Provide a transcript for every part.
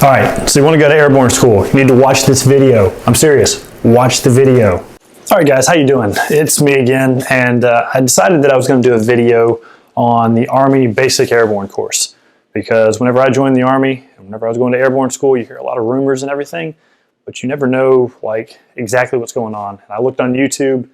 All right, so you want to go to airborne school, you need to watch this video. I'm serious, watch the video. All right guys, how you doing? It's me again, and I decided that I was going to do a video on the Army Basic Airborne course, because whenever I joined the Army, and whenever I was going to airborne school, you hear a lot of rumors and everything, but you never know like exactly what's going on. And I looked on YouTube,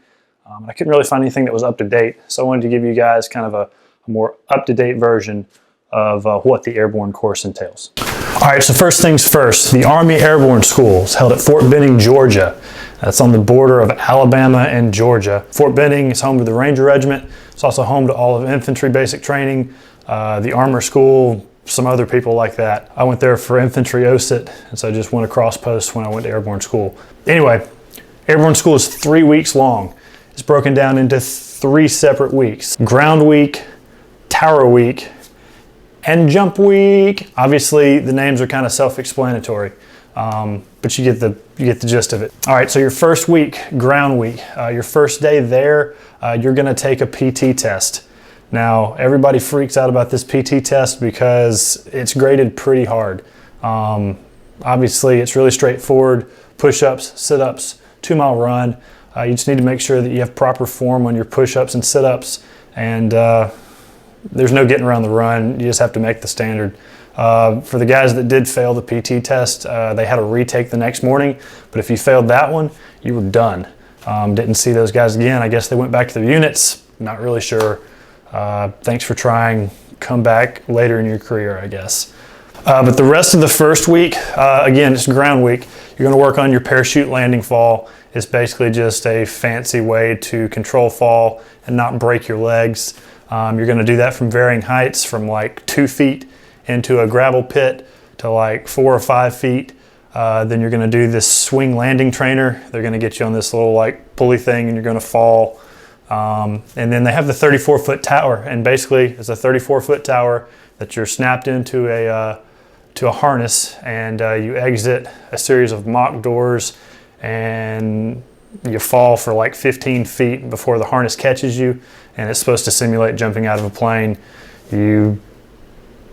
and I couldn't really find anything that was up to date, so I wanted to give you guys kind of a more up-to-date version of what the airborne course entails. All right, so first things first, the Army Airborne School is held at Fort Benning, Georgia. That's on the border of Alabama and Georgia. Fort Benning is home to the Ranger Regiment. It's also home to all of infantry basic training, the Armor School, some other people like that. I went there for infantry OSIT, and so I just went across post when I went to airborne school. Anyway, airborne school is 3 weeks long. It's broken down into 3 separate weeks: ground week, tower week, and jump week. Obviously, the names are kind of self-explanatory, but you get the gist of it. All right, so your first week, ground week, your first day there, you're gonna take a PT test. Now, everybody freaks out about this PT test because it's graded pretty hard. Obviously, it's really straightforward: push-ups, sit-ups, 2-mile run. You just need to make sure that you have proper form on your push-ups and sit-ups, and there's no getting around the run. You just have to make the standard. For the guys that did fail the PT test, they had to retake the next morning, but if you failed that one, you were done. Didn't see those guys again. I guess they went back to their units. Not really sure. Thanks for trying. Come back later in your career, I guess. But the rest of the first week, again, it's ground week. You're gonna work on your parachute landing fall. It's basically just a fancy way to control fall and not break your legs. You're going to do that from varying heights, from like 2 feet into a gravel pit to like 4 or 5 feet. Then you're going to do this swing landing trainer. They're going to get you on this little like pulley thing, and you're going to fall. And then they have the 34-foot tower, and basically it's a 34-foot tower that you're snapped into a harness, and you exit a series of mock doors, and you fall for like 15 feet before the harness catches you, and it's supposed to simulate jumping out of a plane. You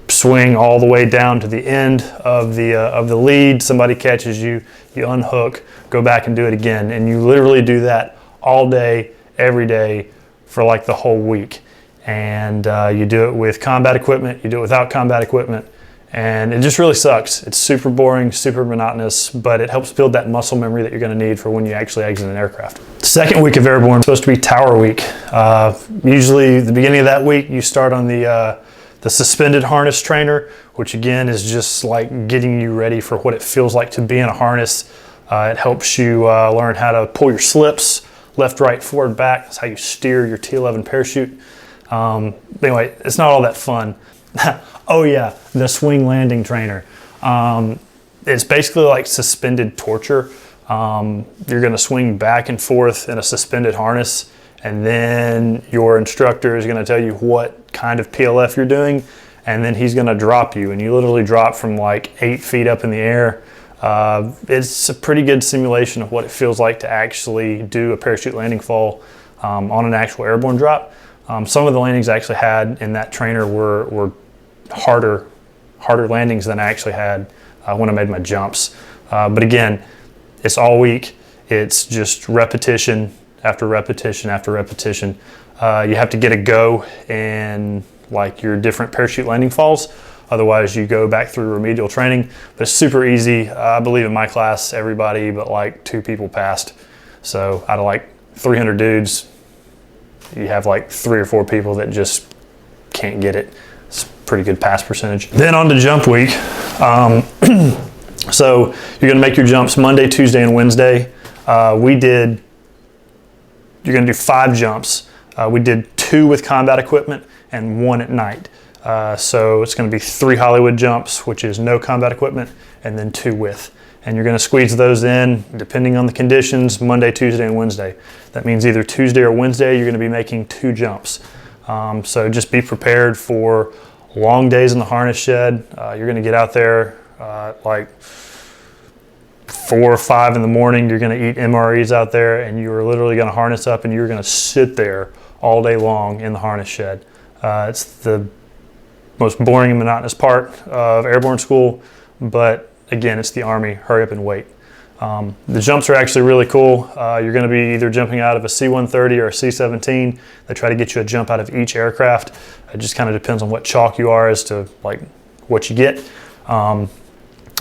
swing all the way down to the end of the lead, somebody catches you, you unhook, go back and do it again, and you literally do that all day, every day for like the whole week. And you do it with combat equipment, you do it without combat equipment, and it just really sucks. It's super boring, super monotonous, but it helps build that muscle memory that you're going to need for when you actually exit an aircraft. The second week of airborne is supposed to be tower week. Usually the beginning of that week, you start on the suspended harness trainer, which again is just like getting you ready for what it feels like to be in a harness. It helps you learn how to pull your slips, left, right, forward, back. That's how you steer your T-11 parachute. Anyway, it's not all that fun. Oh yeah, the swing landing trainer. It's basically like suspended torture. You're gonna swing back and forth in a suspended harness, and then your instructor is gonna tell you what kind of PLF you're doing, and then he's gonna drop you, and you literally drop from like 8 feet up in the air. It's a pretty good simulation of what it feels like to actually do a parachute landing fall on an actual airborne drop. Some of the landings I actually had in that trainer were harder landings than I actually had when I made my jumps. But again, it's all week. It's just repetition after repetition after repetition. You have to get a go in like your different parachute landing falls. Otherwise, you go back through remedial training. But it's super easy. I believe in my class, everybody but like 2 people passed. So out of like 300 dudes, you have like 3 or 4 people that just can't get it. It's a pretty good pass percentage. Then on to jump week. So you're gonna make your jumps Monday, Tuesday, and Wednesday. You're gonna do 5 jumps. We did 2 with combat equipment and 1 at night. So it's gonna be 3 Hollywood jumps, which is no combat equipment, and then 2 with. And you're gonna squeeze those in, depending on the conditions, Monday, Tuesday, and Wednesday. That means either Tuesday or Wednesday, you're gonna be making 2 jumps. So just be prepared for long days in the harness shed. You're gonna get out there like 4 or 5 in the morning. You're gonna eat MREs out there, and you're literally gonna harness up, and you're gonna sit there all day long in the harness shed. It's the most boring and monotonous part of airborne school, but again, it's the Army, hurry up and wait. The jumps are actually really cool. You're going to be either jumping out of a C-130 or a C-17. They try to get you a jump out of each aircraft. It just kind of depends on what chalk you are as to like what you get. I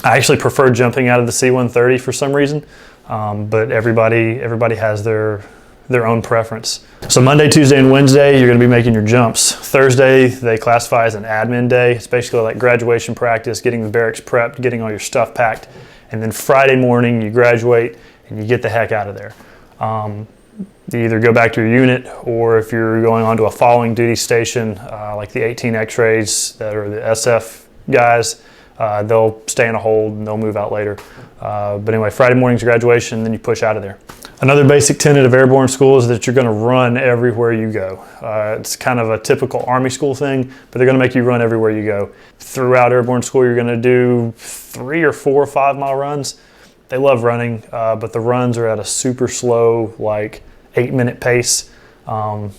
actually prefer jumping out of the C-130 for some reason, but everybody has their own preference. So Monday, Tuesday, and Wednesday, you're going to be making your jumps. Thursday, they classify as an admin day. It's basically like graduation practice, getting the barracks prepped, getting all your stuff packed. And then Friday morning, you graduate and you get the heck out of there. You either go back to your unit, or if you're going on to a following duty station, like the 18 X-rays that are the SF guys, they'll stay in a hold and they'll move out later. But anyway, Friday morning's graduation, and then you push out of there. Another basic tenet of airborne school is that you're going to run everywhere you go. It's kind of a typical Army school thing, but they're going to make you run everywhere you go. Throughout airborne school, you're going to do 3 or 4 or 5 mile runs. They love running, but the runs are at a super slow, like 8-minute pace. So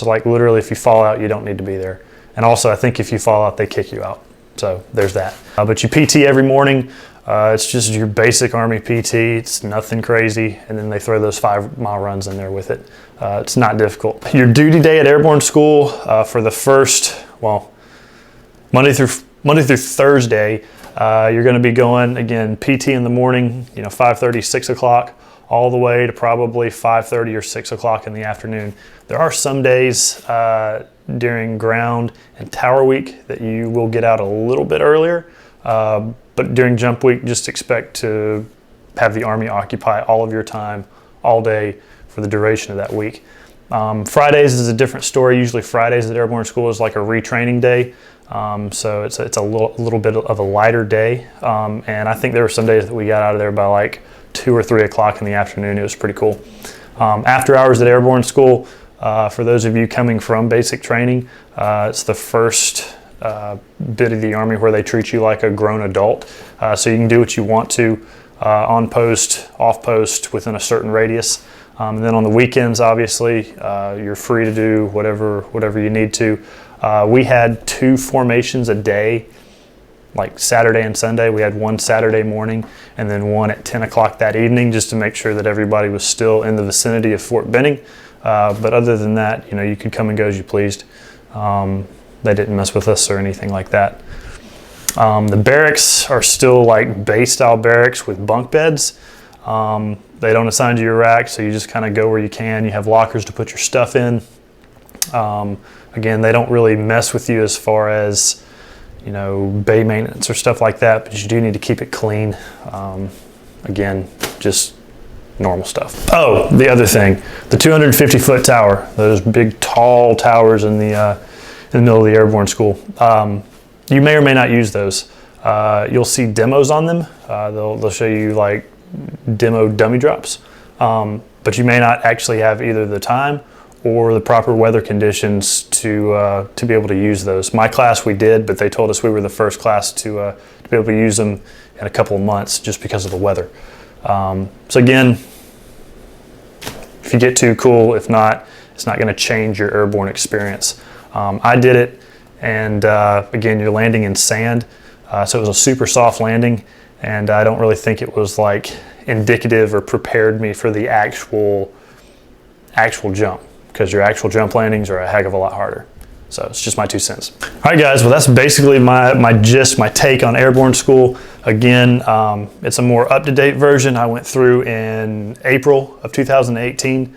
like literally if you fall out, you don't need to be there. And also I think if you fall out, they kick you out. So there's that. But you PT every morning. It's just your basic Army PT. It's nothing crazy. And then they throw those 5 mile runs in there with it. It's not difficult. Your duty day at airborne school for the first, well, Monday through Thursday, you're going to be going, again, PT in the morning, 5:30, 6 o'clock, all the way to probably 5:30 or 6 o'clock in the afternoon. There are some days during ground and tower week that you will get out a little bit earlier. But during jump week, just expect to have the Army occupy all of your time, all day, for the duration of that week. Fridays is a different story. Usually Fridays at airborne school is like a retraining day. So it's a little bit of a lighter day. And I think there were some days that we got out of there by like 2 or 3 o'clock in the afternoon. It was pretty cool. After hours at airborne school, for those of you coming from basic training, it's the first bit of the Army where they treat you like a grown adult. So you can do what you want to on post, off post, within a certain radius. And then on the weekends, obviously, you're free to do whatever you need to. We had 2 formations a day, like Saturday and Sunday. We had one Saturday morning and then one at 10 o'clock that evening, just to make sure that everybody was still in the vicinity of Fort Benning. But other than that, you could come and go as you pleased. They didn't mess with us or anything like that. The barracks are still like base style barracks with bunk beds. They don't assign you your rack, so you just kind of go where you can. You have lockers to put your stuff in. Again, they don't really mess with you as far as, bay maintenance or stuff like that, but you do need to keep it clean. Again, just normal stuff. Oh, the other thing, the 250-foot tower, those big tall towers in the middle of the airborne school. You may or may not use those. You'll see demos on them. They'll show you like demo dummy drops, but you may not actually have either the time or the proper weather conditions to be able to use those. My class we did, but they told us we were the first class to be able to use them in a couple of months just because of the weather. So again, if you get too cool, if not, it's not going to change your airborne experience. I did it, and again, you're landing in sand, so it was a super soft landing, and I don't really think it was like indicative or prepared me for the actual jump, because your actual jump landings are a heck of a lot harder. So it's just my 2 cents. All right, guys, well, that's basically my gist, my take on airborne school. Again, it's a more up-to-date version I went through in April of 2018.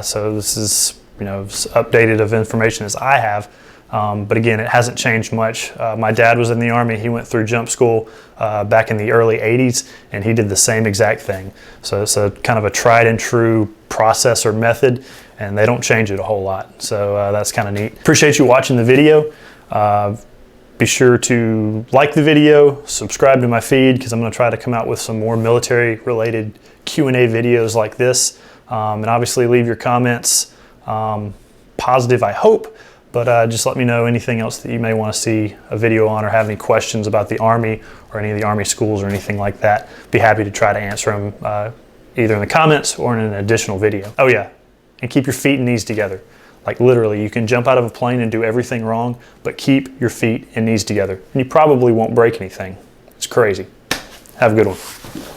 So this is, as updated of information as I have. But again, it hasn't changed much. My dad was in the Army. He went through jump school back in the early 80s, and he did the same exact thing. So it's a kind of a tried and true process or method, and they don't change it a whole lot. So that's kind of neat. Appreciate you watching the video. Be sure to like the video, subscribe to my feed, because I'm going to try to come out with some more military related Q&A videos like this. And obviously leave your comments, positive I hope, but just let me know anything else that you may want to see a video on, or have any questions about the Army or any of the Army schools or anything like that. Be happy to try to answer them either in the comments or in an additional video. Oh yeah, and keep your feet and knees together. Like literally, you can jump out of a plane and do everything wrong, but keep your feet and knees together. And you probably won't break anything. It's crazy. Have a good one.